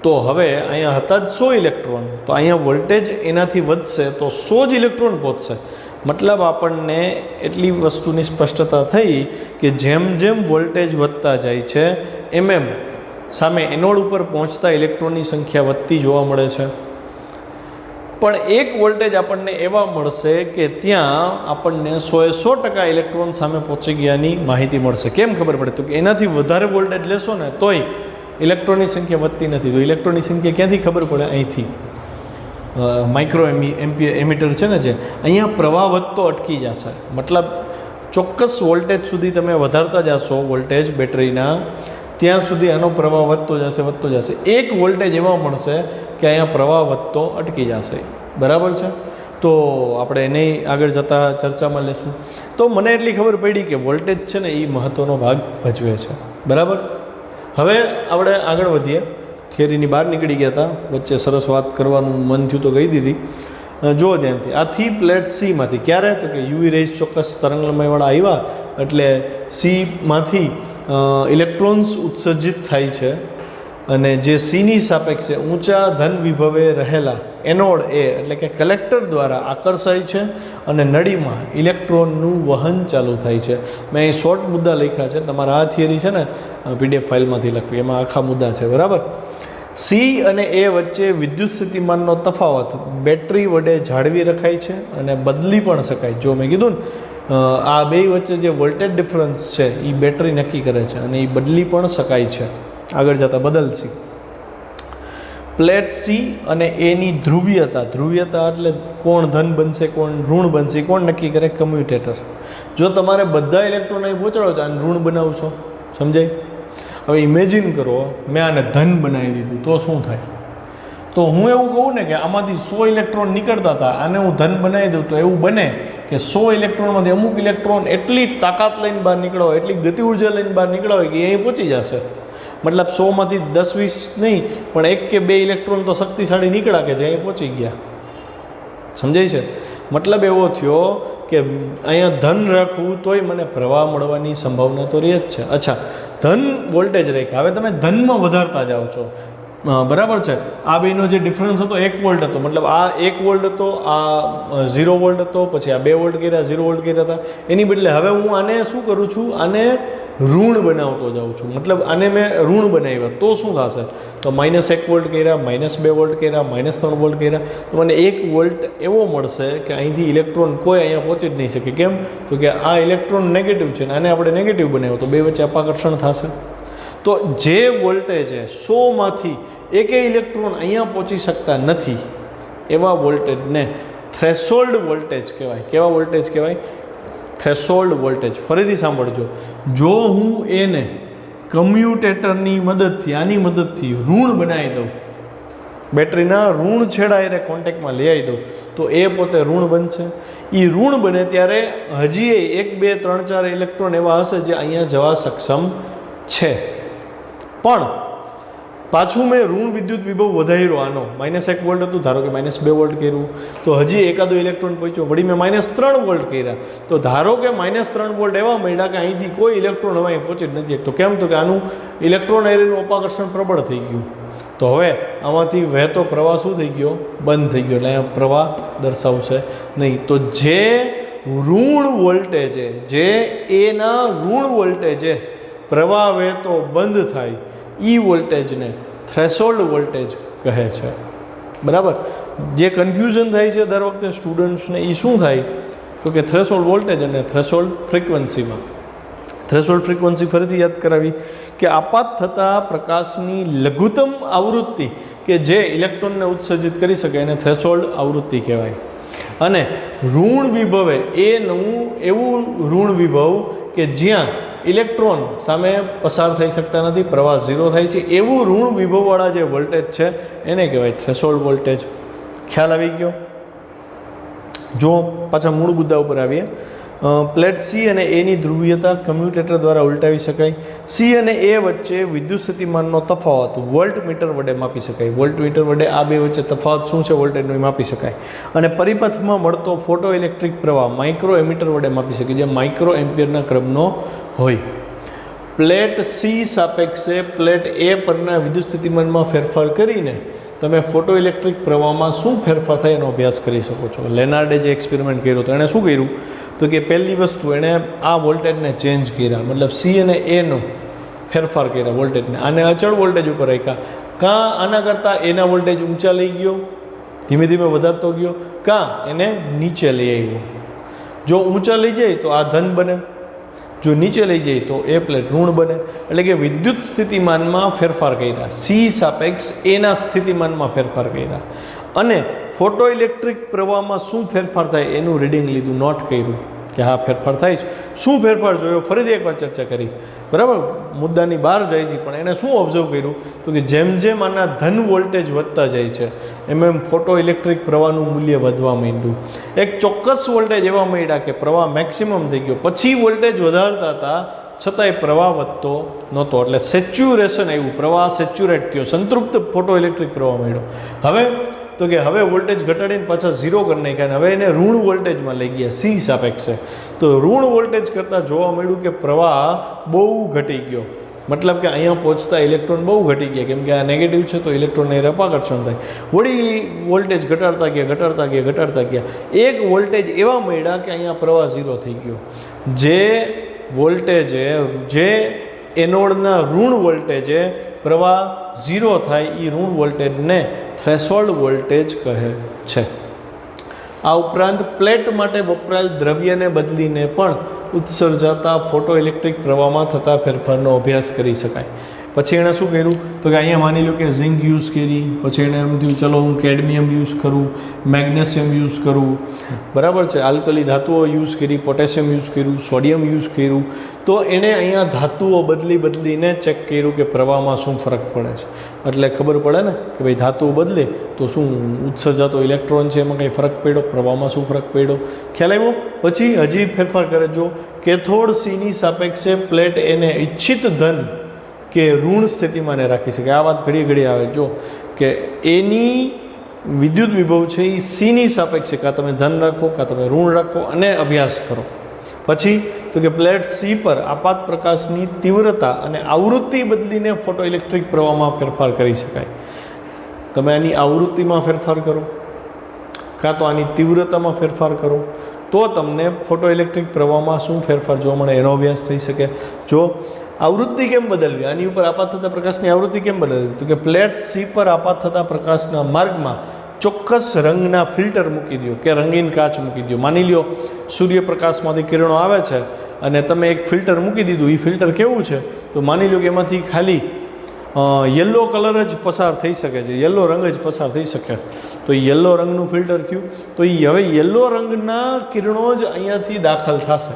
તો હવે અહીંયા હતા જ 100 ઇલેક્ટ્રોન, તો અહીંયા વોલ્ટેજ એનાથી વધશે તો 100 જ ઇલેક્ટ્રોન પહોંચશે. મતલબ આપણને એટલી વસ્તુની સ્પષ્ટતા થઈ કે જેમ જેમ વોલ્ટેજ વધતા જાય છે એમ સામે એનોડ ઉપર પહોંચતા ઇલેક્ટ્રોનની સંખ્યા વધતી જોવા મળે છે. પણ એક વોલ્ટેજ આપણને એવા મળશે કે ત્યાં આપણને 100% ઇલેક્ટ્રોન સામે પહોંચી ગયાની માહિતી મળશે. કેમ ખબર પડે? તો કે એનાથી વધારે વોલ્ટેજ લેશો ને તોય ઇલેક્ટ્રોનની સંખ્યા વધતી નથી. તો ઇલેક્ટ્રોનની સંખ્યા ક્યાંથી ખબર પડે? અહીંથી માઇક્રો એમીટર છે ને, જે અહીંયા પ્રવાહ વધતો અટકી જશે. મતલબ ચોક્કસ વોલ્ટેજ સુધી તમે વધારતા જશો વોલ્ટેજ બેટરીના, ત્યાં સુધી આનો પ્રવાહ વધતો જશે. એક વોલ્ટેજ એવા મળશે કે અહીંયા પ્રવાહ વધતો અટકી જશે. બરાબર છે? તો આપણે એને આગળ જતાં ચર્ચામાં લેશું. તો મને એટલી ખબર પડી કે વોલ્ટેજ છે ને એ મહત્ત્વનો ભાગ ભજવે છે. બરાબર. હવે આપણે આગળ વધીએ. થિયરીની બહાર નીકળી ગયા હતા, વચ્ચે સરસ વાત કરવાનું મન થયું તો કહી દીધી. જુઓ ધ્યાનથી, આથી પ્લેટ સીમાંથી ક્યારે, તો કે યુવી રેઝ ચોક્કસ તરંગલંબાઈવાળા આવ્યા એટલે સીમાંથી ઇલેક્ટ્રોન્સ ઉત્સર્જિત થાય છે, અને જે સીની સાપેક્ષે ઊંચા ધન વિભવે રહેલા એનોડ એ એટલે કે કલેક્ટર દ્વારા આકર્ષાય છે અને નળીમાં ઇલેક્ટ્રોનનું વહન ચાલુ થાય છે. મેં અહીં શોર્ટ મુદ્દા લખ્યા છે, તમારે આ થિયરી છે ને PDF ફાઇલમાંથી લખવી, એમાં આખા મુદ્દા છે. બરાબર. સી અને એ વચ્ચે વિદ્યુત સ્થિતિમાનનો તફાવત બેટરી વડે જાળવી રખાય છે અને બદલી પણ શકાય. જો મેં કીધું ને આ બે વચ્ચે જે વોલ્ટેજ ડિફરન્સ છે એ બેટરી નક્કી કરે છે અને એ બદલી પણ શકાય છે, આગળ જતાં બદલશે. પ્લેટ સી અને એની ધ્રુવીયતા એટલે કોણ ધન બનશે કોણ ઋણ બનશે કોણ નક્કી કરે? કમ્યુટેટર. જો તમારે બધા ઇલેક્ટ્રોન અહીં પહોંચાડો તો આને ઋણ બનાવશો. સમજાય? હવે ઇમેજિન કરો, મેં આને ધન બનાવી દીધું તો શું થાય? તો હું એવું કહું ને કે આમાંથી 100 ઇલેક્ટ્રોન નીકળતા હતા, આને હું ધન બનાવી દઉં તો એવું બને કે 100 ઇલેક્ટ્રોનમાંથી અમુક ઇલેક્ટ્રોન એટલી તાકાત લઈને બહાર નીકળ્યા હોય, એટલી ગતિ ઉર્જા લઈને બહાર નીકળ્યા હોય કે અહીં પહોંચી જશે. મતલબ 100માંથી 10-20 નહીં પણ 1 કે 2 ઇલેક્ટ્રોન તો શક્તિશાળી નીકળ્યા કે જે અહીં પહોંચી ગયા. સમજાય છે? મતલબ એવો થયો કે અહીંયા ધન રાખવું તોય મને પ્રવાહ મળવાની સંભાવના તો રહે જ છે. અચ્છા, ધન વોલ્ટેજ રાખ્યા, હવે તમે ધનમાં વધારતા જાઓ છો. બરાબર છે? આ બેનો જે ડિફરન્સ હતો 1 વોલ્ટ હતો, મતલબ આ 1 વોલ્ટ હતો, આ 0 વોલ્ટ હતો, પછી આ 2 વોલ્ટ કર્યા, 0 વોલ્ટ કર્યા હતા. એની બદલે હવે હું આને શું કરું છું? આને ઋણ બનાવતો જાઉં છું. મતલબ આને મેં ઋણ બનાવ્યા તો શું થશે? તો -1 વોલ્ટ કર્યા, -2 વોલ્ટ કર્યા, -3 વોલ્ટ કર્યા, તો મને 1 વોલ્ટ એવો મળશે કે અહીંથી ઇલેક્ટ્રોન કોઈ અહીંયા પહોંચી જ નહીં શકે. કેમ? તો કે આ ઇલેક્ટ્રોન નેગેટિવ છે ને આને આપણે નેગેટિવ બનાવ્યો તો બે વચ્ચે અપાકર્ષણ થશે. તો જે વોલ્ટેજ 100માંથી એકેય ઇલેક્ટ્રોન અહીંયા પહોંચી શકતા નથી એવા વોલ્ટેજને થ્રેશોલ્ડ વોલ્ટેજ કહેવાય. કેવા વોલ્ટેજ કહેવાય? Threshold voltage. ફરીથી સાંભળજો, જો હું એને કમ્યુટેટરની મદદથી, આની મદદથી ઋણ બનાવી દઉં, બેટરીના ઋણ છેડા એને કોન્ટેક્ટમાં લઈ આવી દઉં તો એ પોતે ઋણ બનશે. એ ઋણ બને ત્યારે હજી 1, 2, 3, 4 ઇલેક્ટ્રોન એવા હશે જે અહીંયા જવા સક્ષમ છે. પણ પાછું મેં ઋણ વિદ્યુત વિભવ વધાર્યો આનો, -1 વોલ્ટ હતું, ધારો કે -2 વોલ્ટ કર્યું તો હજી એકાદો ઇલેક્ટ્રોન પહોંચ્યો, વળી મેં -3 વોલ્ટ કર્યા તો ધારો કે -3 વોલ્ટ એવા મળ્યા કે અહીંથી કોઈ ઇલેક્ટ્રોન હવે અહીં પહોંચી જ નથી. તો કેમ? તો કે આનું ઇલેક્ટ્રોન એરેનું અપાકર્ષણ પ્રબળ થઈ ગયું. તો હવે આમાંથી વહેતો પ્રવાહ શું થઈ ગયો? બંધ થઈ ગયો. એટલે અહીંયા પ્રવાહ દર્શાવશે નહીં. તો જે ઋણ વોલ્ટેજે, જે એના ઋણ વોલ્ટેજે પ્રવાહ વહેતો બંધ થાય એ વોલ્ટેજને થ્રેશોલ્ડ વોલ્ટેજ કહે છે. બરાબર. જે કન્ફ્યુઝન થાય છે દર વખતે સ્ટુડન્ટ્સને એ શું થાય? તો કે થ્રેશોલ્ડ વોલ્ટેજ અને થ્રેશોલ્ડ ફ્રીક્વન્સીમાં. થ્રેશોલ્ડ ફ્રીક્વન્સી ફરીથી યાદ કરાવી કે આપાત થતા પ્રકાશની લઘુત્તમ આવૃત્તિ કે જે ઇલેક્ટ્રોનને ઉત્સર્જિત કરી શકે એને થ્રેશોલ્ડ આવૃત્તિ કહેવાય. અને ઋણ વિભવે એનું એવું ઋણ વિભવ કે જ્યાં ઇલેક્ટ્રોન સામે પસાર થઈ શકતા નથી, પ્રવાહ 0 થાય છે, એવું ઋણ વિભવવાળા જે વોલ્ટેજ છે એને કહેવાય થ્રેશોલ્ડ વોલ્ટેજ. ખ્યાલ આવી ગયો? જો પાછા મૂળ મુદ્દા ઉપર આવીએ. પ્લેટ સી અને એની ધ્રુવીયતા કમ્યુટેટર દ્વારા ઉલટાવી શકાય. સી અને એ વચ્ચે વિદ્યુત સ્થિતિમાનનો તફાવત વોલ્ટમીટર વડે માપી શકાય. વોલ્ટમીટર વડે આ બે વચ્ચે તફાવત શું છે વોલ્ટેજનો એ માપી શકાય. અને પરિપથમાં મળતો ફોટો ઇલેક્ટ્રિક પ્રવાહ માઇક્રો એમીટર વડે માપી શકાય, જે માઇક્રો એમ્પિયરના ક્રમનો હોય. પ્લેટ સી સાપેક્ષે પ્લેટ એ પરના વિદ્યુત સ્થિતિમાનમાં ફેરફાર કરીને તમે ફોટો ઇલેક્ટ્રિક પ્રવાહમાં શું ફેરફાર થાય એનો અભ્યાસ કરી શકો છો. લેનાર્ડે જે એક્સપેરિમેન્ટ કર્યો તો એણે શું કર્યું? તો કે પહેલી વસ્તુ એણે આ વોલ્ટેજને ચેન્જ કર્યા, મતલબ સી અને એનો ફેરફાર કર્યા વોલ્ટેજને. આને અચળ વોલ્ટેજ ઉપર રાખ્યા. કાં આના કરતાં એના વોલ્ટેજ ઊંચા લઈ ગયો, ધીમે ધીમે વધારતો ગયો, કાં એને નીચે લઈ આવ્યો. જો ઊંચા લઈ જાય તો આ ધન બને, જો નીચે લઈ જાય તો એ પ્લેટ ઋણ બને. એટલે કે વિદ્યુત સ્થિતિમાનમાં ફેરફાર કર્યા, સી સાપેક્ષ એના સ્થિતિમાનમાં ફેરફાર કર્યા અને ફોટો ઇલેક્ટ્રિક પ્રવાહમાં શું ફેરફાર થાય એનું રીડિંગ લીધું, નોટ કર્યું. કે હા ફેરફાર થાય છે. શું ફેરફાર જોયો ફરીથી એકવાર ચર્ચા કરી, બરાબર, મુદ્દાની બહાર જાય છે, પણ એણે શું ઓબ્ઝર્વ કર્યું તો કે જેમ જેમ આના ધન વોલ્ટેજ વધતા જાય છે એમ ફોટો ઇલેક્ટ્રિક પ્રવાહનું મૂલ્ય વધવા માંડ્યું. એક ચોક્કસ વોલ્ટેજ એવા મળ્યા કે પ્રવાહ મેક્સિમમ થઈ ગયો, પછી વોલ્ટેજ વધારતા હતા છતાંય પ્રવાહ વધતો નહોતો, એટલે સેચ્યુરેશન આવ્યું, પ્રવાહ સેચ્યુરેટ થયો, સંતૃપ્ત ફોટો ઇલેક્ટ્રિક પ્રવાહ મળ્યો. હવે તો કે હવે વોલ્ટેજ ઘટાડીને પાછા 0 કરી નાખ્યા, હવે એને ઋણ વોલ્ટેજમાં લઈ ગયા સી સાપેક્ષે. તો ઋણ વોલ્ટેજ કરતાં જોવા મળ્યું કે પ્રવાહ બહુ ઘટી ગયો, મતલબ કે અહીંયા પહોંચતા ઇલેક્ટ્રોન બહુ ઘટી ગયા, કેમ કે આ નેગેટિવ છે તો ઇલેક્ટ્રોનને અપાકર્ષણ થાય. વળી વોલ્ટેજ ઘટાડતા ગયા, એક વોલ્ટેજ એવા મળ્યા કે અહીંયા પ્રવાહ 0 થઈ ગયો. જે વોલ્ટેજે, જે એનોડના ઋણ વોલ્ટેજે પ્રવાહ 0 થાય એ ઋણ વોલ્ટેજને થ્રેશોલ્ડ વોલ્ટેજ કહે છે. આ ઉપરાંત પ્લેટ માટે વપરાયેલ દ્રવ્યને બદલીને પણ ઉત્સર્જાતા ફોટો ઇલેક્ટ્રિક પ્રવાહમાં થતા ફેરફારનો અભ્યાસ કરી શકાય. પછી એણે શું કર્યું તો કે અહીંયા માની લો કે ઝિંક યુઝ કરી, પછી એણે એમ થયું ચલો હું કેડમિયમ યુઝ કરું, મેગ્નેશિયમ યુઝ કરું, બરાબર છે, આલ્કલી ધાતુઓ યુઝ કરી, પોટેશિયમ યુઝ કર્યું, સોડિયમ યુઝ કર્યું. તો એણે અહીંયા ધાતુઓ બદલીને ચેક કર્યું કે પ્રવાહમાં શું ફરક પડે છે. એટલે ખબર પડે ને કે ભાઈ ધાતુઓ બદલે તો શું ઉત્સર્જાતો ઇલેક્ટ્રોન છે એમાં કંઈ ફરક પડ્યો, પ્રવાહમાં શું ફરક પડ્યો, ખ્યાલ આવ્યો. પછી હજી ફેરફાર કરે, જો કેથોડ સીની સાપેક્ષે પ્લેટ એને ઈચ્છિત ધન કે ઋણ સ્થિતિમાં ને રાખી શકે. આ વાત ઘડી આવે, જો કે એની વિદ્યુત વિભવ છે એ સીની સાપેક્ષે કાં તમે ધન રાખો કાં તમે ઋણ રાખો અને અભ્યાસ કરો. પછી તો કે પ્લેટ સી પર આપાત પ્રકાશની તીવ્રતા અને આવૃત્તિ બદલીને ફોટો ઇલેક્ટ્રિક પ્રવાહમાં ફેરફાર કરી શકાય. તમે આની આવૃત્તિમાં ફેરફાર કરો કાં તો આની તીવ્રતામાં ફેરફાર કરો તો તમને ફોટો ઇલેક્ટ્રિક પ્રવાહમાં શું ફેરફાર જોવા મળે એનો અભ્યાસ થઈ શકે. જો આવૃત્તિ કેમ બદલવી, આની ઉપર આપાત થતા પ્રકાશની આવૃત્તિ કેમ બદલવી, તો કે પ્લેટ સી પર આપાત થતા પ્રકાશના માર્ગમાં ચોક્કસ રંગના ફિલ્ટર મૂકી દો કે રંગીન કાચ મૂકી દો. માની લો સૂર્યપ્રકાશમાંથી કિરણો આવે છે અને તમે એક ફિલ્ટર મૂકી દીધું. એ ફિલ્ટર કેવું છે તો માની લો કે એમાંથી ખાલી યલો કલર જ પસાર થઈ શકે છે, યલો રંગ જ પસાર થઈ શકે. તો યલો રંગનું ફિલ્ટર થયું તો એ હવે યલો રંગના કિરણો જ અહીંયાથી દાખલ થશે,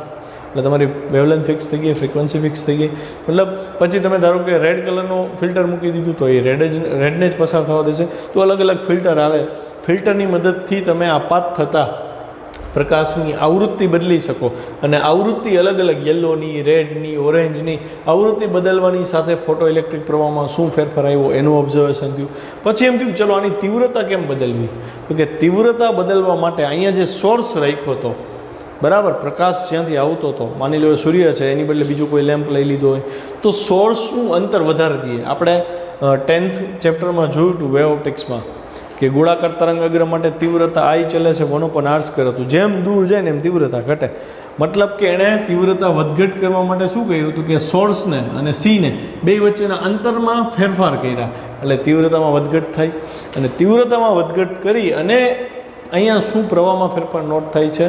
એટલે તમારી વેવલેન્થ ફિક્સ થઈ ગઈ, ફ્રિકવન્સી ફિક્સ થઈ ગઈ. મતલબ પછી તમે ધારો કે રેડ કલરનું ફિલ્ટર મૂકી દીધું તો એ રેડને જ પસાર થવા દેશે. તો અલગ અલગ ફિલ્ટર આવે, ફિલ્ટરની મદદથી તમે આપાત થતા પ્રકાશની આવૃત્તિ બદલી શકો અને આવૃત્તિ અલગ અલગ યલોની, રેડની, ઓરેન્જની આવૃત્તિ બદલવાની સાથે ફોટો ઇલેક્ટ્રિક પ્રવાહમાં શું ફેરફાર આવ્યો એનું ઓબ્ઝર્વેશન થયું. પછી એમ થયું ચલો આની તીવ્રતા કેમ બદલવી, તો કે તીવ્રતા બદલવા માટે અહીંયા જે સોર્સ રાખ્યો હતો, બરાબર, પ્રકાશ જ્યાંથી આવતો હતો, માની લો સૂર્ય છે એની બદલે બીજો કોઈ લેમ્પ લઈ લીધો હોય તો સોર્સનું અંતર વધારી દઈએ. આપણે 10th ચેપ્ટરમાં જોયું હતું વેવ ઓપ્ટિક્સમાં કે ગોળાકાર તરંગ અગ્ર માટે તીવ્રતા આઈ ચલે છે 1/r² હતું. જેમ દૂર જાય ને એમ તીવ્રતા ઘટે. મતલબ કે એણે તીવ્રતા વધઘટ કરવા માટે શું કર્યું હતું કે સોર્સને અને સીને બે વચ્ચેના અંતરમાં ફેરફાર કર્યા, એટલે તીવ્રતામાં વધઘટ થાય. અને તીવ્રતામાં વધઘટ કરી અને અહીંયા શું પ્રવાહમાં ફેરફાર નોટ થાય છે,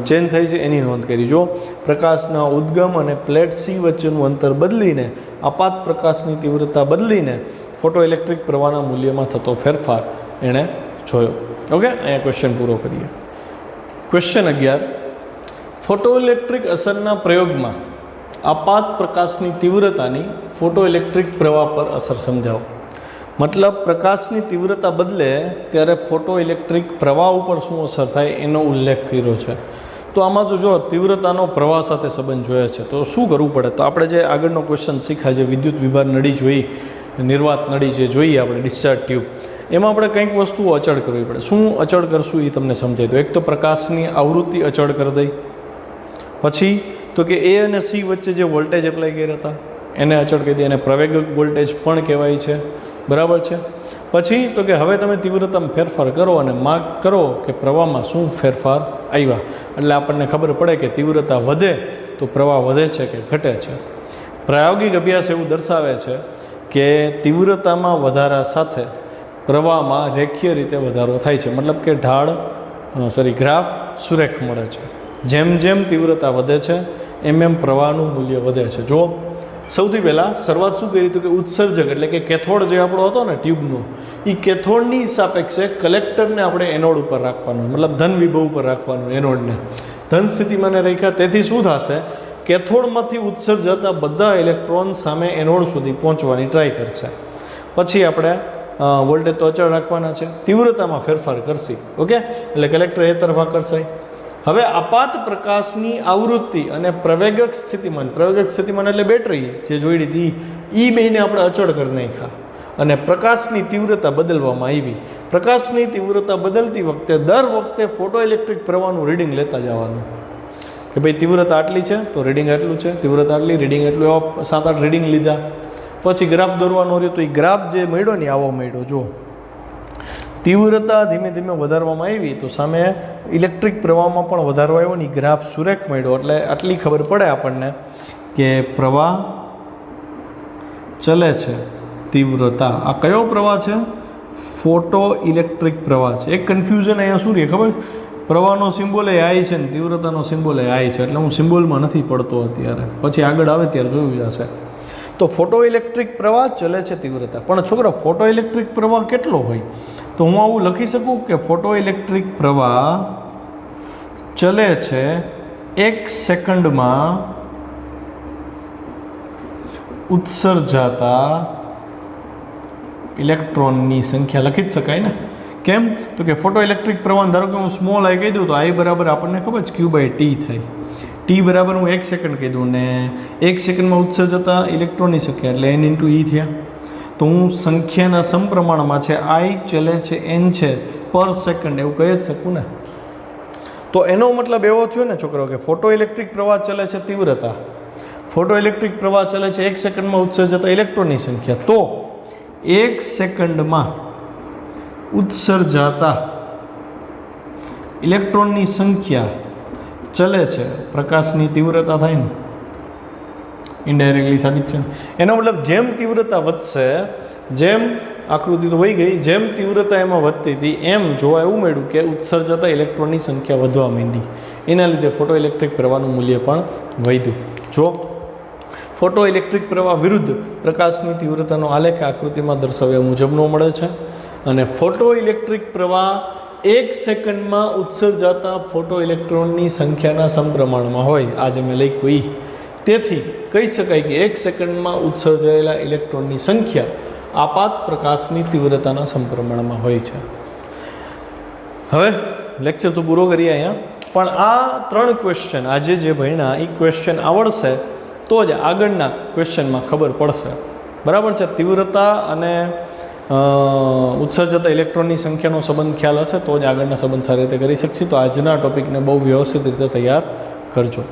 ચેન્જ થાય છે એની નોંધ કરી. જો પ્રકાશના ઉદ્ગમ અને પ્લેટ સી વચ્ચેનું અંતર બદલીને આપાત પ્રકાશની તીવ્રતા બદલીને ફોટો ઇલેક્ટ્રિક પ્રવાહના મૂલ્યમાં થતો ફેરફાર એણે જોયો. ઓકે, અહીંયા ક્વેશ્ચન પૂરો કરીએ. ક્વેશ્ચન 11, ફોટો ઇલેક્ટ્રિક અસરના પ્રયોગમાં આપાત પ્રકાશની તીવ્રતાની ફોટો ઇલેક્ટ્રિક પ્રવાહ પર અસર સમજાવો. મતલબ પ્રકાશની તીવ્રતા બદલે ત્યારે ફોટો ઇલેક્ટ્રિક પ્રવાહ ઉપર શું અસર થાય એનો ઉલ્લેખ કર્યો છે. તો આમાં તો જો તીવ્રતાનો પ્રવાહ સાથે સંબંધ જોયો છે તો શું કરવું પડે, તો આપણે જે આગળનો ક્વેશ્ચન શીખ્યા છે વિદ્યુત વિભાર નળી જોઈ, નિર્વાત નળી જે જોઈએ આપણે ડિસ્ચાર્જ ટ્યુબ, એમાં આપણે કંઈક વસ્તુઓ અચળ કરવી પડે. શું અચળ કરશું એ તમને સમજાય. તો એક તો પ્રકાશની આવૃત્તિ અચળ કરી દઈ, પછી તો કે એ અને સી વચ્ચે જે વોલ્ટેજ એપ્લાય કર્યા હતા એને અચળ કરી દઈએ, એને પ્રવેગક વોલ્ટેજ પણ કહેવાય છે, બરાબર છે. પછી તો કે હવે તમે તીવ્રતામાં ફેરફાર કરો અને માર્ક કરો કે પ્રવાહમાં શું ફેરફાર આવ્યા, એટલે આપણને ખબર પડે કે તીવ્રતા વધે તો પ્રવાહ વધે છે કે ઘટે છે. પ્રાયોગિક અભ્યાસ એવું દર્શાવે છે કે તીવ્રતામાં વધારા સાથે પ્રવાહમાં રેખીય રીતે વધારો થાય છે, મતલબ કે ગ્રાફ સુરેખ મળે છે. જેમ જેમ તીવ્રતા વધે છે એમ પ્રવાહનું મૂલ્ય વધે છે. જો સૌથી પહેલાં શરૂઆત શું કરી તો કે ઉત્સર્જક એટલે કે કેથોડ જે આપણો હતો ને ટ્યુબનો, એ કેથોડની સાપેક્ષે કલેક્ટરને આપણે એનોડ ઉપર રાખવાનું, મતલબ ધન વિભવ ઉપર રાખવાનું એનોડને. ધન સ્થિતિમાને રાખ્યા. તેથી શું થશે? કેથોડમાંથી ઉત્સર્જાતા બધા ઇલેક્ટ્રોન સામે એનોડ સુધી પહોંચવાની ટ્રાય કરશે. પછી આપણે વોલ્ટેજ તો અચળ રાખવાના છે, તીવ્રતામાં ફેરફાર કરશે. ઓકે, એટલે કલેક્ટર એ તરફ આકર્ષાય. હવે આપાત પ્રકાશની આવૃત્તિ અને પ્રવેગક સ્થિતિમાન એટલે બેટરી જે જોઈ હતી એ બેને આપણે અચળ કરી નાખ્યા અને પ્રકાશની તીવ્રતા બદલવામાં આવી. પ્રકાશની તીવ્રતા બદલતી વખતે દર વખતે ફોટો ઇલેક્ટ્રિક પ્રવાહનું રીડિંગ લેતા જવાનું કે ભાઈ તીવ્રતા આટલી છે તો રીડિંગ આટલું છે, તીવ્રતા આટલી રીડિંગ એટલું, એવા 7-8 રીડિંગ લીધા. પછી ગ્રાફ દોરવાનો રહ્યો તો એ ગ્રાફ જે મળ્યો ને આવો મળ્યો. જો તીવ્રતા ધીમે ધીમે વધારવામાં આવી તો સામે ઇલેક્ટ્રિક પ્રવાહમાં પણ વધારો આવ્યો ને ગ્રાફ સુરેખ મળ્યો. એટલે આટલી ખબર પડે આપણને કે પ્રવાહ ચલે છે, તીવ્રતા. આ કયો પ્રવાહ છે? ફોટો ઇલેક્ટ્રિક પ્રવાહ છે. એક કન્ફ્યુઝન અહીંયા શું રહે ખબર? પ્રવાહનો સિમ્બોલ એ આઈ છે ને તીવ્રતાનો સિમ્બોલ એ આઈ છે, એટલે હું સિમ્બોલમાં નથી પડતો અત્યારે, પછી આગળ આવે ત્યારે જોયું જશે. તો ફોટો ઇલેક્ટ્રિક પ્રવાહ ચલે છે તીવ્રતા. પણ છોકરા ફોટો ઇલેક્ટ્રિક પ્રવાહ કેટલો હોય? તો હું આવું લખી શકું કે ફોટો ઇલેક્ટ્રિક પ્રવાહ ચલે છે 1 સેકન્ડમાં ઉત્સર્જાતા ઇલેક્ટ્રોનની સંખ્યા લખી જ શકાય ને. કેમ? તો કે ફોટો ઇલેક્ટ્રિક પ્રવાહ ધારો કે હું સ્મોલ આઈ કહી દઉં તો આઈ બરાબર આપણને ખબર છે Q/T થાય. ટી બરાબર હું 1 સેકન્ડ કહી દઉં ને 1 સેકન્ડમાં ઉત્સર્જતા ઇલેક્ટ્રોનની સંખ્યા એટલે n × E થયા. તો હું સંખ્યાના સમપ્રમાણમાં છે, આઈ ચલે છે n છે પર સેકન્ડ એવું કહી જ શકું ને. તો એનો મતલબ એવો થયો ને છોકરાઓ કે ફોટો ઇલેક્ટ્રિક પ્રવાહ ચલે છે તીવ્રતા, ફોટો ઇલેક્ટ્રિક પ્રવાહ ચલે છે 1 સેકન્ડમાં ઉત્સર્જતા ઇલેક્ટ્રોનની સંખ્યા. તો 1 સેકન્ડમાં ઉત્સર્જાતા ઇલેક્ટ્રોનની સંખ્યા ચલે છે પ્રકાશની તીવ્રતા થાય ને, ઇનડાયરેક્ટલી સાબિત છે. એનો મતલબ જેમ તીવ્રતા વધશે, જેમ આકૃતિ તો વહી ગઈ, જેમ તીવ્રતા એમાં વધતી હતી એમ જોવા એવું મળ્યું કે ઉત્સર્જતા ઇલેક્ટ્રોનની સંખ્યા વધવા માંડી. એના લીધે ફોટો ઇલેક્ટ્રિક પ્રવાહનું મૂલ્ય પણ વધ્યું. જો ફોટો ઇલેક્ટ્રિક પ્રવાહ વિરુદ્ધ પ્રકાશની તીવ્રતાનો આલેખ આકૃતિમાં દર્શાવ્યા મુજબનો મળે છે. અને ફોટો ઇલેક્ટ્રિક પ્રવાહ 1 સેકન્ડમાં ઉત્સર્જાતા ફોટો ઇલેક્ટ્રોનની સંખ્યાના સમપ્રમાણમાં હોય, આ જે મેં લખ્યું એ. તેથી કહી શકાય કે 1 સેકન્ડમાં ઉત્સર્જાયેલા ઇલેક્ટ્રોનની સંખ્યા આપાત પ્રકાશની તીવ્રતાના સમપ્રમાણમાં હોય છે. હવે લેક્ચર તો પૂરો કરીએ અહીંયા, પણ આ 3 ક્વેશ્ચન આજે જે ભણ્યા એ ક્વેશ્ચન આવડશે તો જ આગળના ક્વેશ્ચનમાં ખબર પડશે. બરાબર છે? તીવ્રતા અને ઉત્સર્જતા ઇલેક્ટ્રોનની સંખ્યાનો સંબંધ ખ્યાલ હશે તો જ આગળના સંબંધ સારી રીતે કરી શકશે. તો આજના ટોપિકને બહુ વ્યવસ્થિત રીતે તૈયાર કરજો.